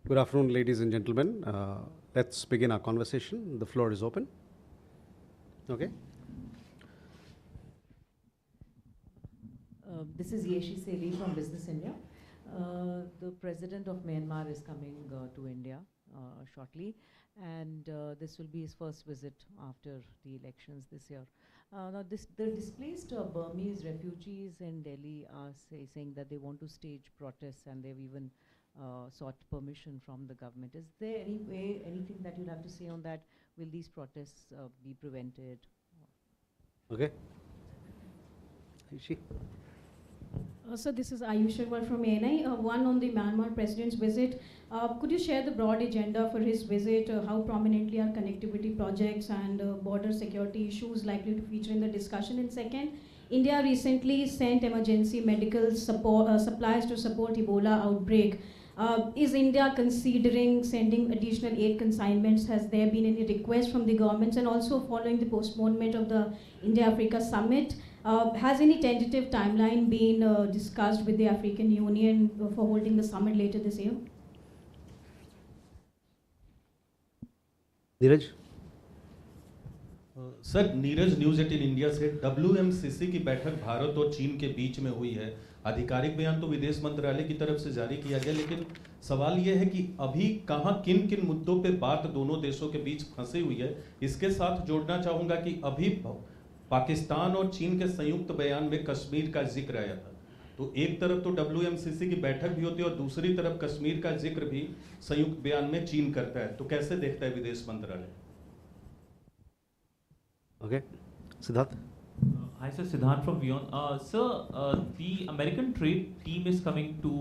Good afternoon, ladies and gentlemen. Let's begin our conversation. The floor is open. Okay. This is Yeshi Seli from Business India. The president of Myanmar is coming to India shortly, and this will be his first visit after the elections this year. Now, the displaced Burmese refugees in Delhi are saying that they want to stage protests, and they've even sought permission from the government. Is there anything that you'll have to say on that? Will these protests be prevented? Okay. Yeshi. So this is Ayush Agarwal from ANI. One on the Myanmar president's visit. Could you share the broad agenda for his visit? How prominently are connectivity projects and border security issues likely to feature in the discussion? And second, India recently sent emergency medical support, supplies to support Ebola outbreak. Is India considering sending additional aid consignments? Has there been any request from the governments? And also following the postponement of the India-Africa summit, has any tentative timeline been discussed with the African Union for holding the summit later this year? Neeraj? Sir Neeraj news 18 India से WMCC की बैठक भारत और चीन के बीच में हुई है। आधिकारिक बयान तो विदेश मंत्रालय की तरफ से जारी किया गया, लेकिन सवाल यह है कि अभी कहां किन किन मुद्दों पे बात दोनों देशों के बीच फंसी हुई है। इसके साथ जोड़ना चाहूंगा कि अभी पाकिस्तान और चीन के संयुक्त बयान में कश्मीर का जिक्र आया था। तो एक तरफ तो WMCC की बैठक भी होती है और दूसरी तरफ कश्मीर का जिक्र भी संयुक्त बयान में चीन करता है। तो कैसे देखता है विदेश मंत्रालय? Okay. Siddharth? Hi, sir. Siddharth from Vion. Sir, the American trade team is coming to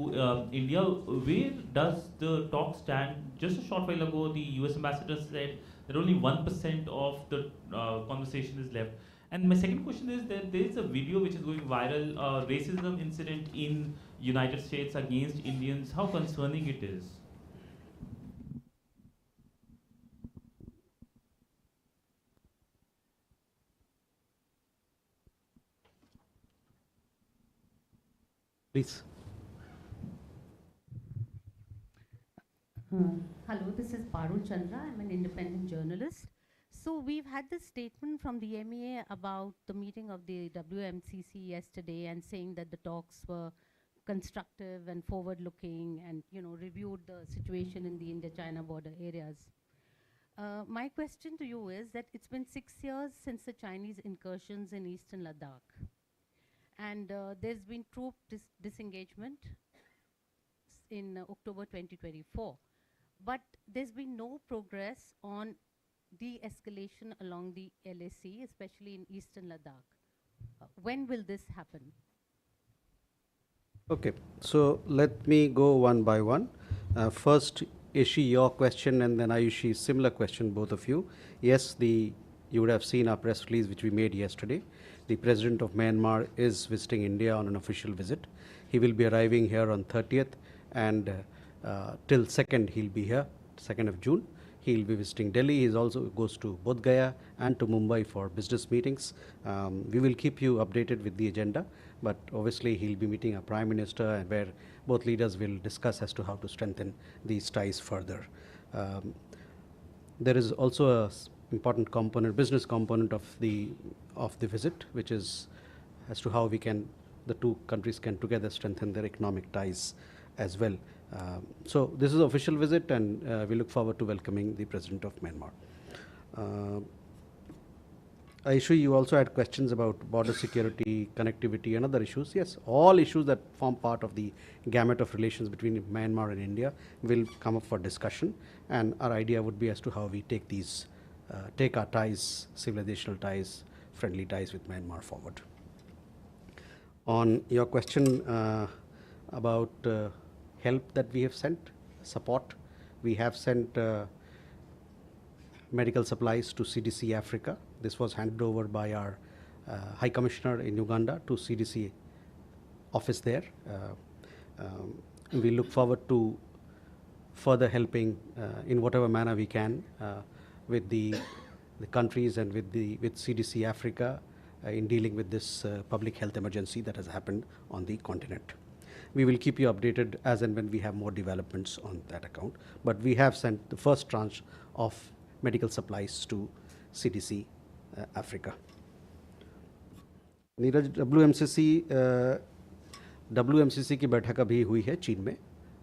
India. Where does the talk stand? Just a short while ago, the US ambassador said that only 1% of the conversation is left. And my second question is that there is a video which is going viral, racism incident in United States against Indians. How concerning it is? Please. Hello, this is Parul Chandra. I'm an independent journalist. So we've had this statement from the MEA about the meeting of the WMCC yesterday and saying that the talks were constructive and forward-looking and, reviewed the situation in the India-China border areas. My question to you is that it's been 6 years since the Chinese incursions in eastern Ladakh. And there's been troop disengagement in October 2024. But there's been no progress on de-escalation along the LAC, especially in eastern Ladakh. When will this happen? Okay, so let me go one by one. First, Ishi, your question, and then Ayushi, similar question, both of you. Yes, you would have seen our press release which we made yesterday. The President of Myanmar is visiting India on an official visit. He will be arriving here on 30th, and till 2nd he'll be here, 2nd of June. He'll be visiting Delhi. He also goes to Bodh Gaya and to Mumbai for business meetings. We will keep you updated with the agenda, but obviously he'll be meeting our Prime Minister, and where both leaders will discuss as to how to strengthen these ties further. There is also a important component, business component of the visit, which is as to how the two countries can together strengthen their economic ties as well. So this is an official visit, and we look forward to welcoming the President of Myanmar. Aishu, you also had questions about border security, connectivity, and other issues. Yes, all issues that form part of the gamut of relations between Myanmar and India will come up for discussion, and our idea would be as to how we take our ties, civilizational ties, friendly ties with Myanmar forward. On your question about help that we have sent, support, we have sent medical supplies to CDC Africa. This was handed over by our High Commissioner in Uganda to CDC office there. We look forward to further helping in whatever manner we can with the countries and with CDC Africa in dealing with this public health emergency that has happened on the continent. we will keep you updated as and when we have more developments on that account. But we have sent the first tranche of medical supplies to CDC Africa. Neeraj, WMCC की बैठक अभी हुई है चीन में,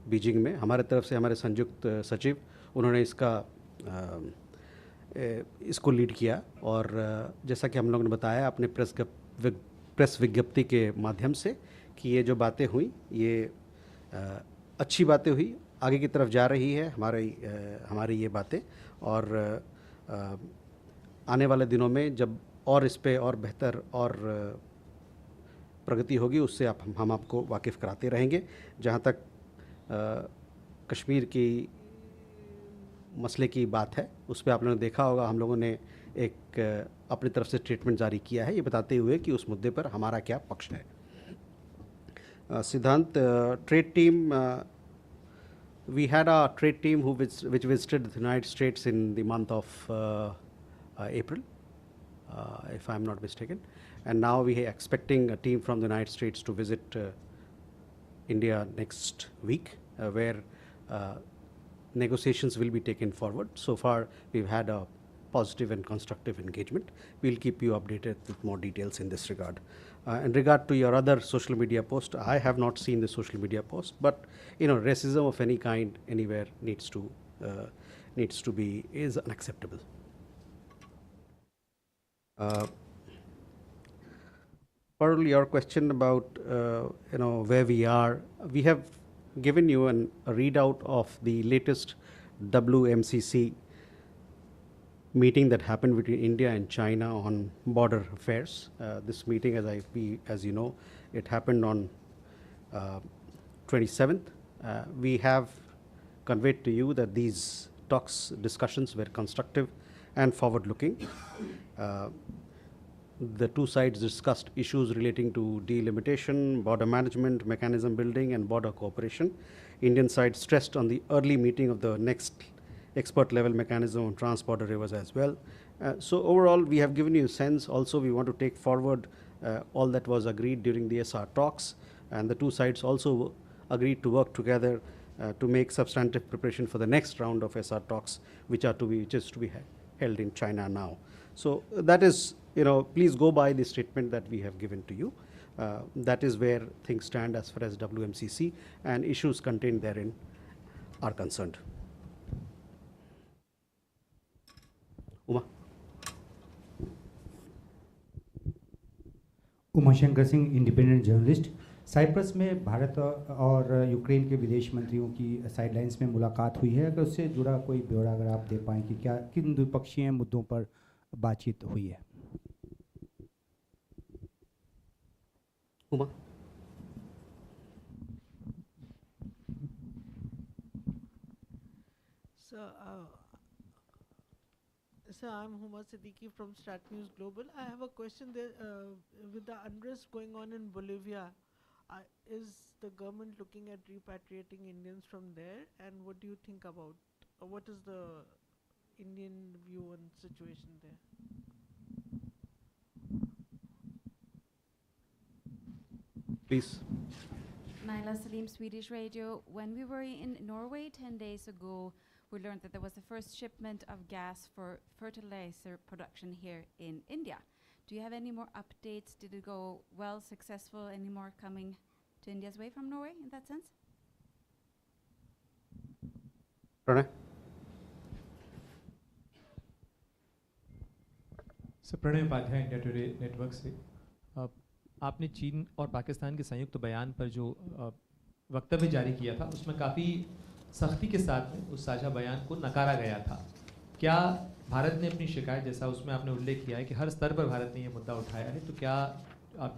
Beijing में. हमारे तरफ से हमारे संयुक्त सचिव, उन्होंने इसको लीड किया, और जैसा कि हम लोगों ने बताया अपने प्रेस विज्ञप्ति के माध्यम से कि ये जो बातें हुई ये अच्छी बातें हुई, आगे की तरफ जा रही है हमारी ये बातें, और आने वाले दिनों में जब और इस पे और बेहतर और प्रगति होगी उससे हम आपको वाकिफ़ कराते रहेंगे. जहाँ तक कश्मीर की मसले की बात है, उस पर आप लोगों ने देखा होगा, हम लोगों ने एक अपनी तरफ से स्टेटमेंट जारी किया है, ये बताते हुए कि उस मुद्दे पर हमारा क्या पक्ष है. सिद्धांत, trade team, we had a trade team which visited the United States in the month of April, if I'm not mistaken, and now we are expecting a team from the United States to visit India next week, where negotiations will be taken forward. So far we've had a positive and constructive engagement. We'll keep you updated with more details in this regard. In regard to your other social media post, I have not seen the social media post, but racism of any kind anywhere is unacceptable. Parul, your question about where we are, we have given you a readout of the latest WMCC meeting that happened between India and China on border affairs. This meeting, as you know, it happened on 27th. We have conveyed to you that these discussions were constructive and forward-looking. The two sides discussed issues relating to delimitation, border management, mechanism building, and border cooperation. Indian side stressed on the early meeting of the next expert level mechanism on trans-border rivers as well. So overall, we have given you a sense. Also, we want to take forward all that was agreed during the SR talks, and the two sides also agreed to work together to make substantive preparation for the next round of SR talks, which is to be held in China now. So that is, please go by the statement that we have given to you. That is where things stand as far as WMCC and issues contained therein are concerned. Umashankar Singh, independent journalist. Cyprus में भारत और Ukraine के विदेश मंत्रियों की sidelines में मुलाकात हुई है. अगर उससे जुड़ा कोई ब्यौरा अगर आप दे पाएँ कि क्या किन द्विपक्षीय मुद्दों पर बातचीत हुई है. Uma. So I'm Huma Siddiqui from Stat News Global. I have a question there. With the unrest going on in Bolivia, is the government looking at repatriating Indians from there? And what do you think about, what is the Indian view on situation there? Please. Naila Salim, Swedish Radio. When we were in Norway 10 days ago, we learned that there was the first shipment of gas for fertilizer production here in India. Do you have any more updates? Did it go well, successful? Any more coming to India's way from Norway in that sense? Pranay. Sir, Pranay Upadhyay, India Today network से. आपने चीन और पाकिस्तान के संयुक्त बयान पर जो वक्तव्य जारी किया था उसमें काफ़ी सख्ती के साथ में उस साझा बयान को नकारा गया था. क्या भारत ने अपनी शिकायत, जैसा उसमें आपने उल्लेख किया है कि हर स्तर पर भारत ने ये मुद्दा उठाया है, तो क्या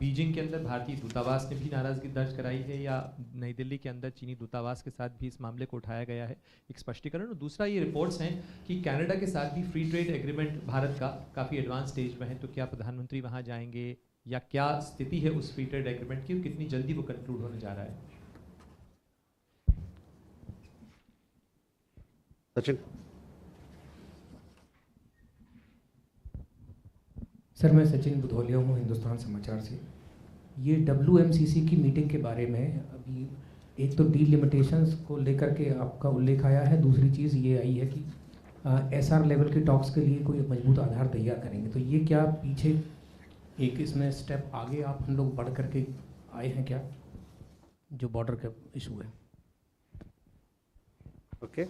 बीजिंग के अंदर भारतीय दूतावास ने भी नाराज़गी दर्ज कराई है या नई दिल्ली के अंदर चीनी दूतावास के साथ भी इस मामले को उठाया गया है? एक स्पष्टीकरण. और दूसरा, ये रिपोर्ट्स हैं कि कनाडा के साथ भी फ्री ट्रेड एग्रीमेंट भारत का काफ़ी एडवांस स्टेज में है, तो क्या प्रधानमंत्री वहाँ जाएंगे या क्या स्थिति है उस फ्री ट्रेड एग्रीमेंट की, कितनी जल्दी वो कंक्लूड होने जा रहा है? सचिन. सर, मैं सचिन बुधोलिया हूँ, हिंदुस्तान समाचार से. ये WMCC की मीटिंग के बारे में अभी एक तो डीलिमिटेशंस को लेकर के आपका उल्लेख आया है, दूसरी चीज़ ये आई है कि SR लेवल के टॉक्स के लिए कोई मजबूत आधार तैयार करेंगे, तो ये क्या पीछे एक इसमें स्टेप आगे आप हम लोग बढ़ करके आए हैं क्या, जो बॉर्डर का इशू है? ओके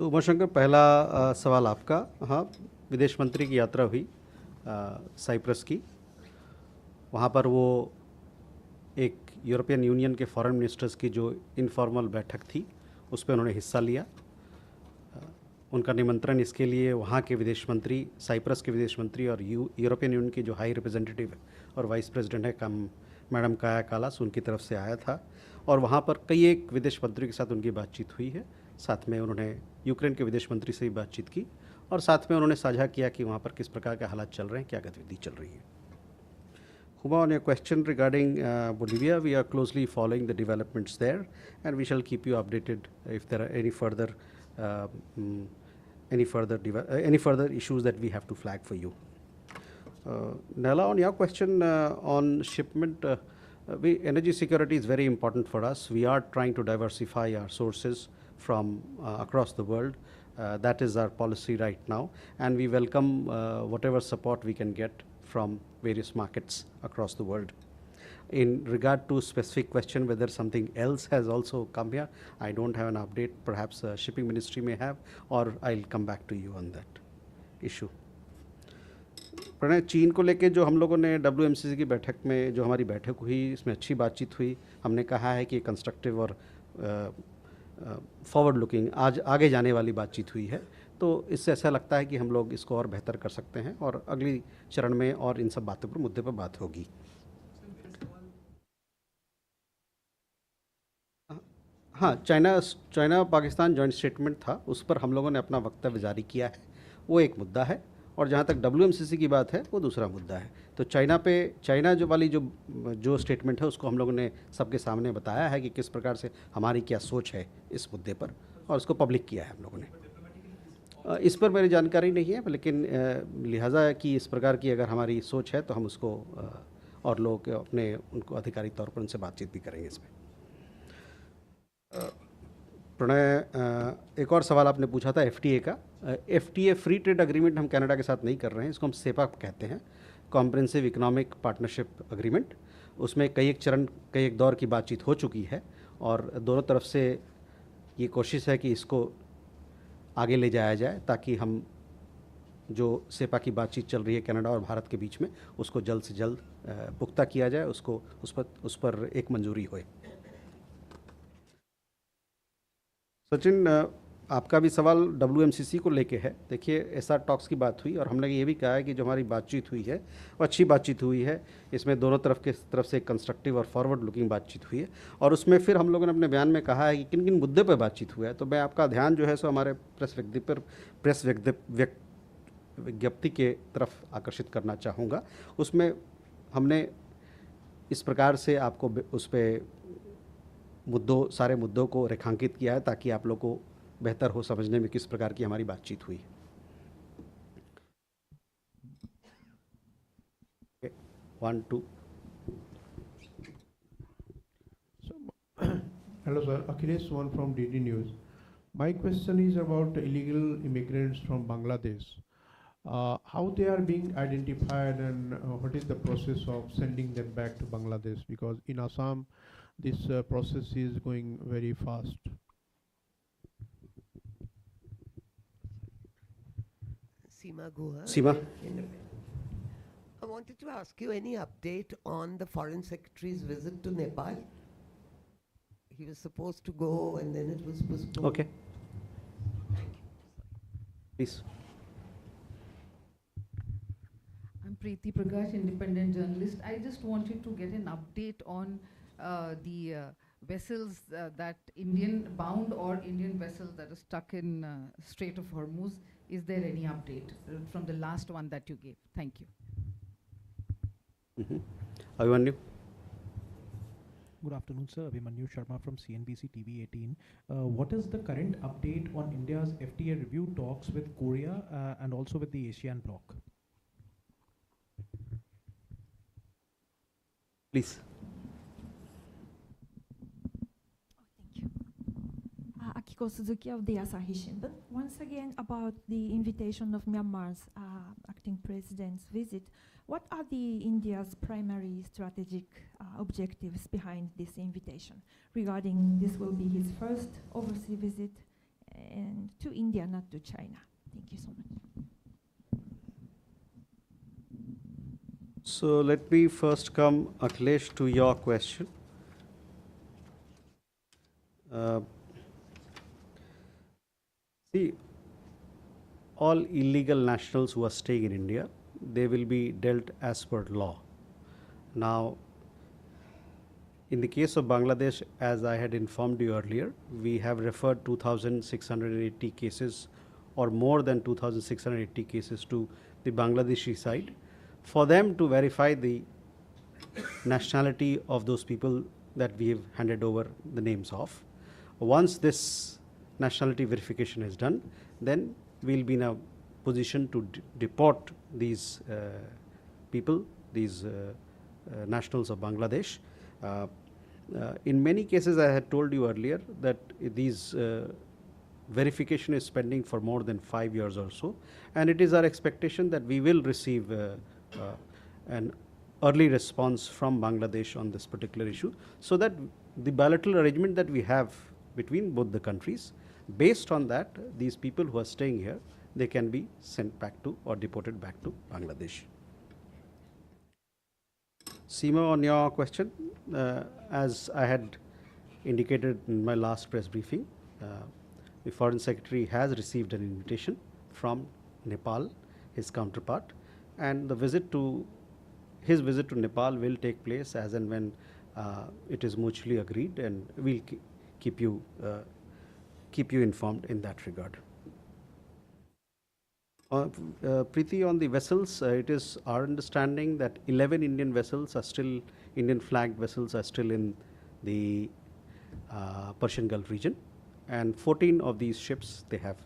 तो उमाशंकर, पहला सवाल आपका। हाँ, विदेश मंत्री की यात्रा हुई साइप्रस की। वहाँ पर वो एक यूरोपियन यूनियन के फॉरेन मिनिस्टर्स की जो इनफॉर्मल बैठक थी उस पर उन्होंने हिस्सा लिया। उनका निमंत्रण इसके लिए वहाँ के विदेश मंत्री, साइप्रस के विदेश मंत्री और यूरोपियन यूनियन की जो हाई रिप्रेजेंटेटिव और वाइस प्रेसिडेंट है मैडम काया कालास, उनकी तरफ से आया था। और वहाँ पर कई एक विदेश मंत्रियों के साथ उनकी बातचीत हुई है। साथ में उन्होंने यूक्रेन के विदेश मंत्री से भी बातचीत की और साथ में उन्होंने साझा किया कि वहाँ पर किस प्रकार के हालात चल रहे हैं, क्या गतिविधि चल रही है। Huma, on your question regarding Bolivia, we are closely following the developments there, and we shall keep you updated if there are any further issues that we have to flag for you. Nella, on your question on shipment, energy security is very important for us. We are trying to diversify our sources from across the world. That is our policy right now, and we welcome whatever support we can get from various markets across the world. In regard to specific question whether something else has also come here, I don't have an update. Perhaps shipping ministry may have, or I'll come back to you on that issue. Pranay, चीन को लेके जो हम लोगों ने WMCC की बैठक में जो हमारी बैठक हुई, इसमें अच्छी बातचीत हुई। हमने कहा है कि कंस्ट्रक्टिव और फॉरवर्ड लुकिंग आज आगे जाने वाली बातचीत हुई है। तो इससे ऐसा लगता है कि हम लोग इसको और बेहतर कर सकते हैं और अगली चरण में और इन सब बातों पर, मुद्दे पर बात होगी। हाँ, चाइना पाकिस्तान जॉइंट स्टेटमेंट था, उस पर हम लोगों ने अपना वक्तव्य जारी किया है, वो एक मुद्दा है। और जहाँ तक WMCC की बात है वो दूसरा मुद्दा है। तो चाइना जो स्टेटमेंट है उसको हम लोगों ने सबके सामने बताया है कि किस प्रकार से हमारी क्या सोच है इस मुद्दे पर, और उसको पब्लिक किया है हम लोगों ने। इस पर मेरी जानकारी नहीं है, लेकिन लिहाजा कि इस प्रकार की अगर हमारी सोच है तो हम उसको और लोग उनको आधिकारिक तौर पर उनसे बातचीत भी करेंगे इसमें। प्रणय, एक और सवाल आपने पूछा था FTA का। FTA फ्री ट्रेड एग्रीमेंट हम कनाडा के साथ नहीं कर रहे हैं, इसको हम सेपा कहते हैं, कॉम्प्रिहेंसिव इकोनॉमिक पार्टनरशिप एग्रीमेंट। उसमें कई एक दौर की बातचीत हो चुकी है और दोनों तरफ से ये कोशिश है कि इसको आगे ले जाया जाए ताकि हम जो सेपा की बातचीत चल रही है कनाडा और भारत के बीच में, उसको जल्द से जल्द पुख्ता किया जाए, उस पर एक मंजूरी होए। सचिन, आपका भी सवाल WMCC को लेके है। देखिए, SR टॉक्स की बात हुई और हमने ये भी कहा है कि जो हमारी बातचीत हुई है वो अच्छी बातचीत हुई है। इसमें दोनों तरफ से कंस्ट्रक्टिव और फॉरवर्ड लुकिंग बातचीत हुई है। और उसमें फिर हम लोगों ने अपने बयान में कहा है कि किन किन मुद्दे पर बातचीत हुआ है। तो मैं आपका ध्यान जो है सो हमारे प्रेस विज्ञप्ति के तरफ आकर्षित करना चाहूँगा। उसमें हमने इस प्रकार से आपको उस पर सारे मुद्दों को रेखांकित किया है ताकि आप लोग को बेहतर हो समझने में किस प्रकार की हमारी बातचीत हुई। One, two. Hello sir, Akhilesh Swan from DD News. My question is about illegal immigrants from Bangladesh. How they are being identified and what is the process of sending them back to Bangladesh? Because in Assam, this process is going very fast. Seema Guha. Seema. I wanted to ask you any update on the Foreign Secretary's visit to Nepal. He was supposed to go and then it was postponed. Okay. Please. I'm Preeti Prakash, independent journalist. I just wanted to get an update on the vessels that Indian bound or Indian vessels that are stuck in Strait of Hormuz. Is there any update from the last one that you gave? Thank you. Avimanyu. Good afternoon, sir. Abhimanyu Sharma from CNBC TV 18. What is the current update on India's FTA review talks with Korea and also with the ASEAN bloc? Please. Akiko Suzuki of the Asahi Shimbun. Once again, about the invitation of Myanmar's acting president's visit, what are the India's primary strategic objectives behind this invitation? Regarding this will be his first overseas visit and to India, not to China. Thank you so much. So let me first come, Akhilesh, to your question. See, all illegal nationals who are staying in India, they will be dealt as per law. Now, in the case of Bangladesh, as I had informed you earlier, we have referred 2,680 cases or more than 2,680 cases to the Bangladeshi side for them to verify the nationality of those people that we have handed over the names of. Once this nationality verification is done, then we'll be in a position to deport these people, these nationals of Bangladesh. In many cases, I had told you earlier that these verification is pending for more than 5 years or so, and it is our expectation that we will receive an early response from Bangladesh on this particular issue, so that the bilateral arrangement that we have between both the countries, based on that, these people who are staying here, they can be sent back to or deported back to Bangladesh. Seema, on your question, as I had indicated in my last press briefing, the Foreign Secretary has received an invitation from Nepal, his counterpart, and his visit to Nepal will take place as and when it is mutually agreed, and we'll keep you informed in that regard. Preeti, on the vessels, it is our understanding that 11 Indian vessels are still, Indian flagged vessels are still in the Persian Gulf region, and 14 of these ships, they have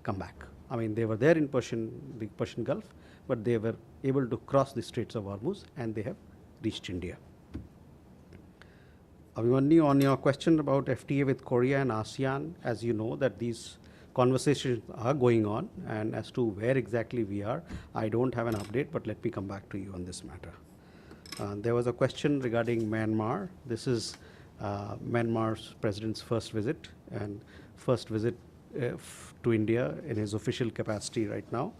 come back. I mean, they were there in the Persian Gulf, but they were able to cross the Straits of Hormuz and they have reached India. Abhimanyu, on your question about FTA with Korea and ASEAN, as you know that these conversations are going on, and as to where exactly we are, I don't have an update, but let me come back to you on this matter. There was a question regarding Myanmar. This is Myanmar's president's first visit, and first visit to India in his official capacity right now.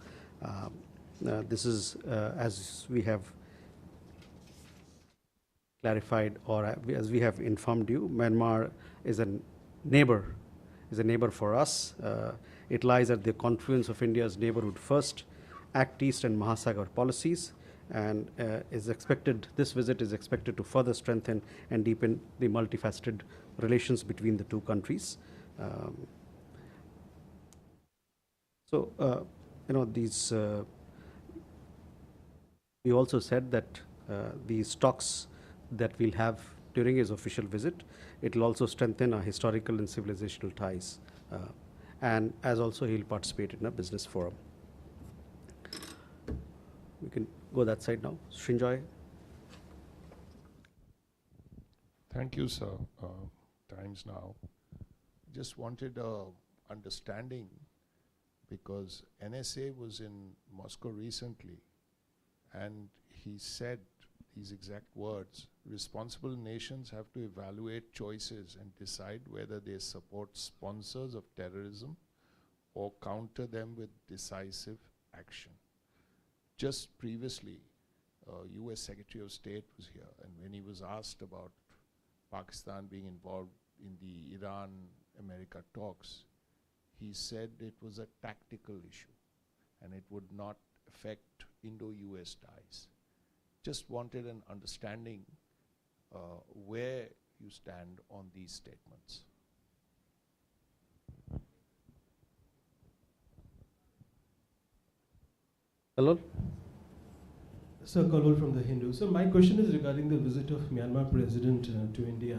This is, as we have clarified, or as we have informed you, Myanmar is a neighbor for us. It lies at the confluence of India's neighborhood first, Act East and Mahasagar policies, and this visit is expected to further strengthen and deepen the multifaceted relations between the two countries. We also said that these talks that we'll have during his official visit, it will also strengthen our historical and civilizational ties, and as also he'll participate in a business forum. We can go that side now. Srinjoy. Thank you, sir. Times now. Just wanted understanding, because NSA was in Moscow recently, and he said these exact words: responsible nations have to evaluate choices and decide whether they support sponsors of terrorism or counter them with decisive action. Just previously, US Secretary of State was here, and when he was asked about Pakistan being involved in the Iran-America talks, he said it was a tactical issue and it would not affect Indo-US ties. Just wanted an understanding where you stand on these statements. Hello? Sir Kalol from The Hindu. So my question is regarding the visit of Myanmar President to India.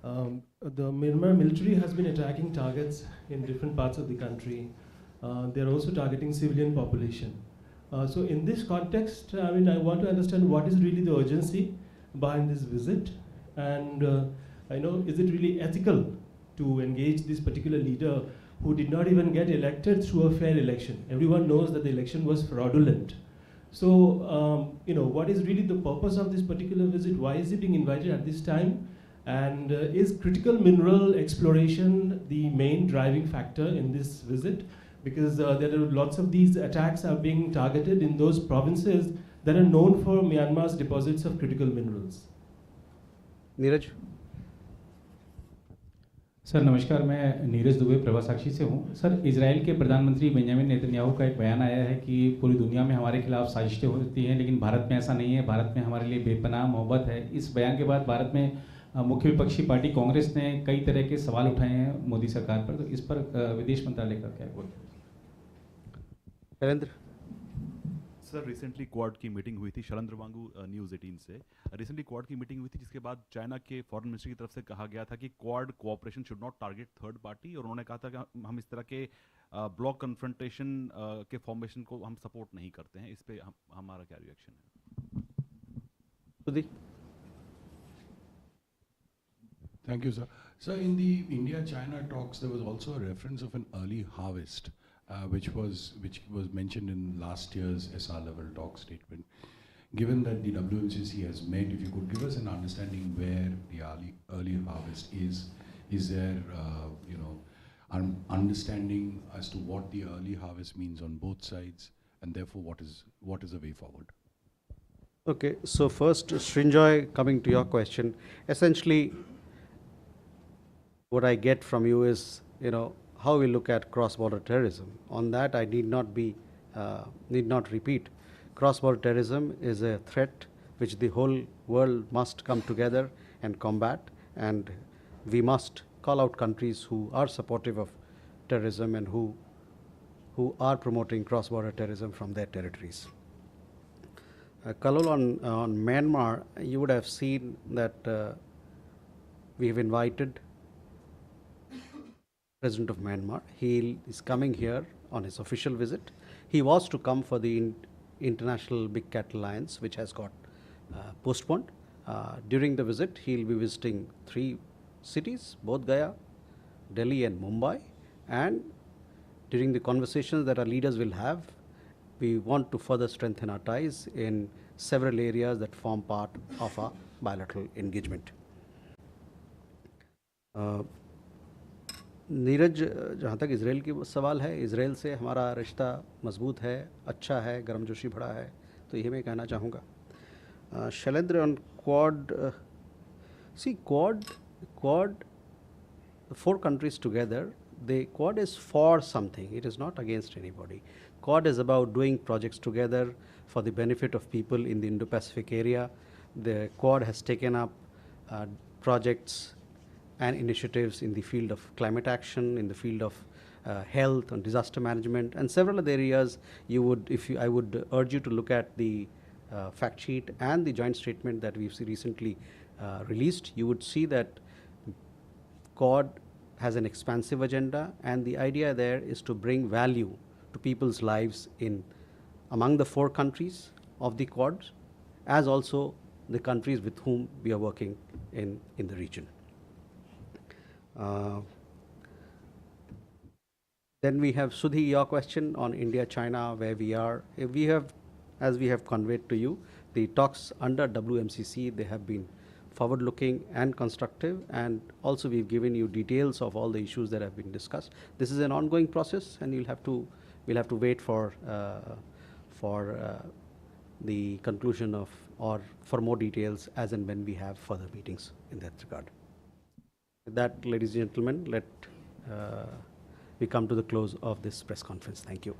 The Myanmar military has been attacking targets in different parts of the country. They're also targeting civilian population. So in this context, I mean, I want to understand what is really the urgency behind this visit, and I know, is it really ethical to engage this particular leader who did not even get elected through a fair election? Everyone knows that the election was fraudulent. So, you know, what is really the purpose of this particular visit? Why is he being invited at this time? And is critical mineral exploration the main driving factor in this visit? Because there are lots of these attacks are being targeted in those provinces that are known for Myanmar's deposits of critical minerals. Neeraj. Sir नमस्कार, मैं नीरज दुबे प्रभा साक्षी से हूँ। Sir, Israel के प्रधानमंत्री Benjamin Netanyahu का एक बयान आया है कि पूरी दुनिया में हमारे खिलाफ साजिशें होती हैं, लेकिन भारत में ऐसा नहीं है, भारत में हमारे लिए बेपनाह मोहब्बत है। इस बयान के बाद भारत में मुख्य विपक्षी पार्टी कांग्रेस ने कई तरह के सवाल उठाए हैं मोदी सरकार पर, तो इस पर विदेश मंत्रालय का क्या बोलते हैं? शैलेंद्र. सर, रिसेंटली क्वाड की मीटिंग हुई थी, शैलेंद्र वांगू न्यूज़ 18 से। रिसेंटली क्वाड की मीटिंग हुई थी जिसके बाद चाइना के फॉरेन मिनिस्टर की तरफ से कहा गया था कि quad cooperation should not target third party, और उन्होंने कहा था कि हम इस तरह के ब्लॉक कन्फ्रंटेशन के फॉर्मेशन को हम सपोर्ट नहीं करते हैं। इस पे हमारा क्या रिएक्शन है? Thank you, sir. So in the India-China talks, there was also a reference of an early harvest, which was mentioned in last year's SR level talk statement. Given that the WMCC has met, if you could give us an understanding where the early harvest is there, you know, understanding as to what the early harvest means on both sides, and therefore what is the way forward? Okay, so first, Srinjoy, coming to your question, essentially, what I get from you is, you know, how we look at cross-border terrorism. On that, I need not repeat. Cross-border terrorism is a threat which the whole world must come together and combat, and we must call out countries who are supportive of terrorism and who are promoting cross-border terrorism from their territories. Kalol, on Myanmar, you would have seen that we have invited President of Myanmar. He is coming here on his official visit. He was to come for the International Big Cat Alliance, which has got postponed. During the visit, he'll be visiting 3 cities, Bodh Gaya, Delhi and Mumbai. And during the conversations that our leaders will have, we want to further strengthen our ties in several areas that form part of our bilateral engagement. Neeraj, जहाँ तक Israel की सवाल है, Israel से हमारा रिश्ता मजबूत है, अच्छा है, गर्मजोशी भरा है, तो ये मैं कहना चाहूँगा। Shailendra, on quad, see quad, 4 countries together, the quad is for something, it is not against anybody. Quad is about doing projects together for the benefit of people in the Indo-Pacific area. The quad has taken up projects and initiatives in the field of climate action, in the field of health and disaster management, and several other areas. I would urge you to look at the fact sheet and the joint statement that we've recently released. You would see that Quad has an expansive agenda, and the idea there is to bring value to people's lives among the 4 countries of the Quad, as also the countries with whom we are working in the region. Then we have Sudhi, your question on India, China, where we are. As we have conveyed to you, the talks under WMCC, they have been forward-looking and constructive, and also we've given you details of all the issues that have been discussed. This is an ongoing process, and we'll have to wait for the conclusion of, or for more details as and when we have further meetings in that regard. With that, ladies and gentlemen, we come to the close of this press conference. Thank you.